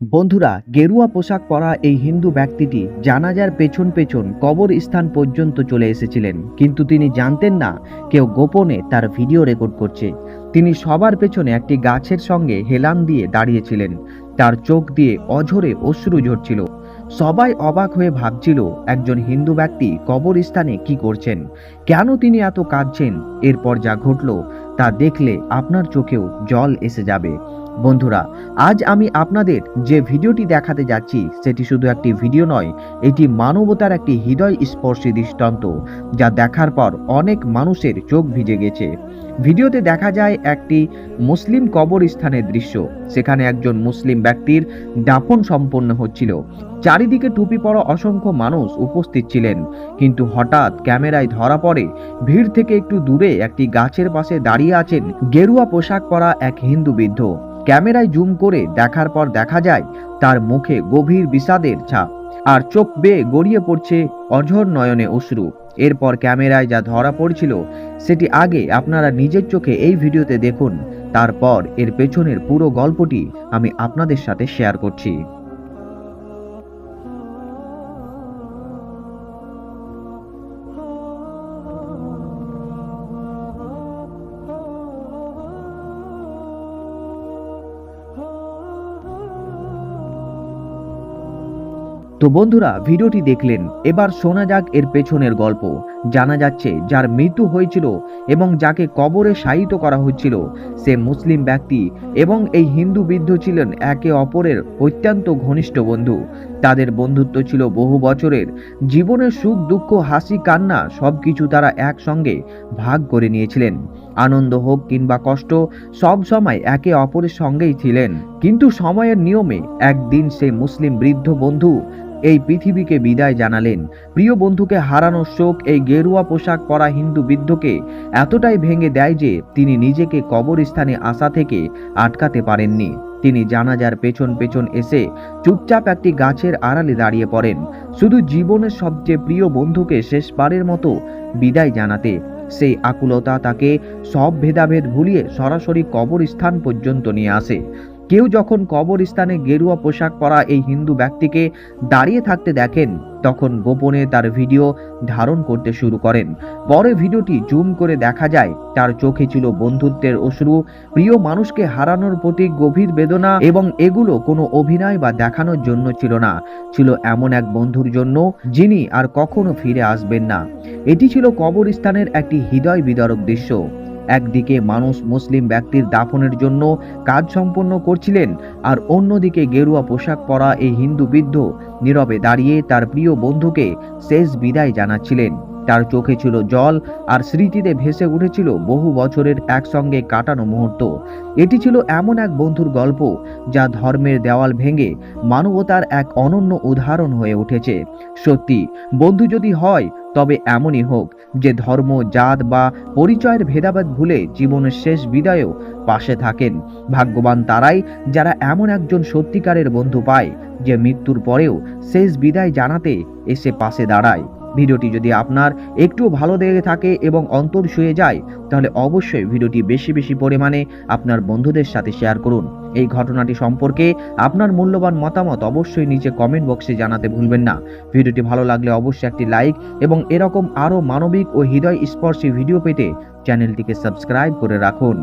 বন্ধুরা, গেরুয়া পোশাক পরা এই হিন্দু ব্যক্তিটি জানাজার পেছন পেছন কবর স্থান পর্যন্ত চলে এসেছিলেন, কিন্তু তিনি জানতেন না কেউ গোপনে তার ভিডিও রেকর্ড করছে। তিনি সবার পেছনে একটি গাছের সঙ্গে হেলান দিয়ে দাঁড়িয়েছিলেন। তার চোখ দিয়ে অঝরে অশ্রু ঝরছিল। সবাই অবাক হয়ে ভাবছিল, একজন হিন্দু ব্যক্তি কবরস্থানে কি করছেন, কেন তিনি এত কাঁদছেন। এরপর যা ঘটল তা দেখলে আপনার চোখেও জল এসে যাবে। বন্ধুরা, আজ আমি আপনাদের যে ভিডিওটি দেখাতে যাচ্ছি সেটি শুধু একটি ভিডিও নয়, এটি মানবতার একটি হৃদয় স্পর্শী দৃষ্টান্ত, যা দেখার পর অনেক মানুষের চোখ ভিজে গেছে। ভিডিওতে দেখা যায় একটি মুসলিম কবরস্থানের দৃশ্য। সেখানে একজন মুসলিম ব্যক্তির দাফন সম্পন্ন হচ্ছিল। চারিদিকে টুপি পরা অসংখ্য মানুষ উপস্থিত ছিলেন, কিন্তু হঠাৎ ক্যামেরায় ধরা পড়ে ভিড় থেকে একটু দূরে একটি গাছের পাশে দাঁড়িয়ে আছেন গেরুয়া পোশাক পরা এক হিন্দু বৃদ্ধ। ক্যামেরায় জুম করে দেখার পর দেখা যায় তার মুখে গভীর বিষাদের ছাপ, আর চোখ বেয়ে গড়িয়ে পড়ছে অঝর নয়নে অশ্রু। এরপর ক্যামেরায় যা ধরা পড়ছিল সেটি আগে আপনারা নিজের চোখে এই ভিডিওতে দেখুন, তারপর এর পেছনের পুরো গল্পটি আমি আপনাদের সাথে শেয়ার করছি। তো বন্ধুরা, ভিডিওটি দেখলেন, এবার শোনা যাক এর পেছনের গল্প। জানা যাচ্ছে যার মৃত্যু হয়েছিল এবং যাকে কবরে শায়িত করা হচ্ছিল সে মুসলিম ব্যক্তি, এবং এই হিন্দু বৃদ্ধ ছিলেন একে অপরের অত্যন্ত ঘনিষ্ঠ বন্ধু। তাদের বন্ধুত্ব ছিল বহু বছরের। জীবনের সুখ দুঃখ হাসি কান্না সবকিছু তারা একসঙ্গে ভাগ করে নিয়েছিলেন। আনন্দ হোক কিংবা কষ্ট, সব সময় একে অপরের সঙ্গেই ছিলেন। কিন্তু সময়ের নিয়মে একদিন সে মুসলিম বৃদ্ধ বন্ধু এই পৃথিবীকে বিদায় জানালেন। প্রিয় বন্ধুকে হারানোর শোক এই গেরুয়া পোশাক পরা হিন্দু বৃদ্ধকে এতটাই ভেঙে দেয় যে তিনি নিজেকে কবরস্থানে আসা থেকে আটকাতে পারেননি। তিনি জানাজার পেছন পেছন এসে চুপচাপ একটি গাছের আড়ালে দাঁড়িয়ে পড়েন, শুধু জীবনের সবচেয়ে প্রিয় বন্ধুকে শেষবারের মতো বিদায় জানাতে। সেই আকুলতা তাকে সব ভেদাভেদ ভুলিয়ে সরাসরি কবরস্থান পর্যন্ত নিয়ে আসে। কেউ যখন কবরস্থানে গেরুয়া পোশাক পরা এই হিন্দু ব্যক্তিকে দাঁড়িয়ে থাকতে দেখেন, তখন গোপনে তার ভিডিও ধারণ করতে শুরু করেন। পরে ভিডিওটি জুম করে দেখা যায় তার চোখে ছিল বন্ধুত্বের অশ্রু, প্রিয় মানুষকে হারানোর প্রতি গভীর বেদনা, এবং এগুলো কোনো অভিনয় বা দেখানোর জন্য ছিল না, ছিল এমন এক বন্ধুর জন্য যিনি আর কখনো ফিরে আসবেন না। এটি ছিল কবরস্থানের একটি হৃদয় বিদারক দৃশ্য। একদিকে মানুষ মুসলিম ব্যক্তির দাফনের জন্য কাজ সম্পন্ন করছিলেন, আর অন্যদিকে গেরুয়া পোশাক পরা এই হিন্দু বৃদ্ধ নীরবে দাঁড়িয়ে তার প্রিয় বন্ধুকে শেষ বিদায় জানাচ্ছিলেন। তার চোখে ছিল জল, আর স্মৃতিতে ভেসে উঠেছিল বহু বছরের একসঙ্গে কাটানো মুহূর্ত। এটি ছিল এমন এক বন্ধুর গল্প যা ধর্মের দেওয়াল ভেঙে মানবতার এক অনন্য উদাহরণ হয়ে উঠেছে। সত্যি, বন্ধু যদি হয় তবে এমনই হোক, যে ধর্ম জাত বা পরিচয়ের ভেদাভেদ ভুলে জীবনের শেষ বিদায়েও পাশে থাকেন। ভাগ্যবান তারাই যারা এমন একজন সত্যিকারের বন্ধু পায়, যে মৃত্যুর পরেও শেষ বিদায় জানাতে এসে পাশে দাঁড়ায়। ভিডিওটি যদি আপনার একটু ভালো লেগে থাকে এবং অন্তর ছুঁয়ে যায়, তাহলে অবশ্যই ভিডিওটি বেশি বেশি পরিমাণে আপনার বন্ধুদের সাথে শেয়ার করুন। এই ঘটনাটি সম্পর্কে আপনার মূল্যবান মতামত অবশ্যই নিচে কমেন্ট বক্সে জানাতে ভুলবেন না। ভিডিওটি ভালো লাগলে অবশ্যই একটি লাইক, এবং এরকম আরও মানবিক ও হৃদয় স্পর্শী ভিডিও পেতে চ্যানেলটিকে সাবস্ক্রাইব করে রাখুন।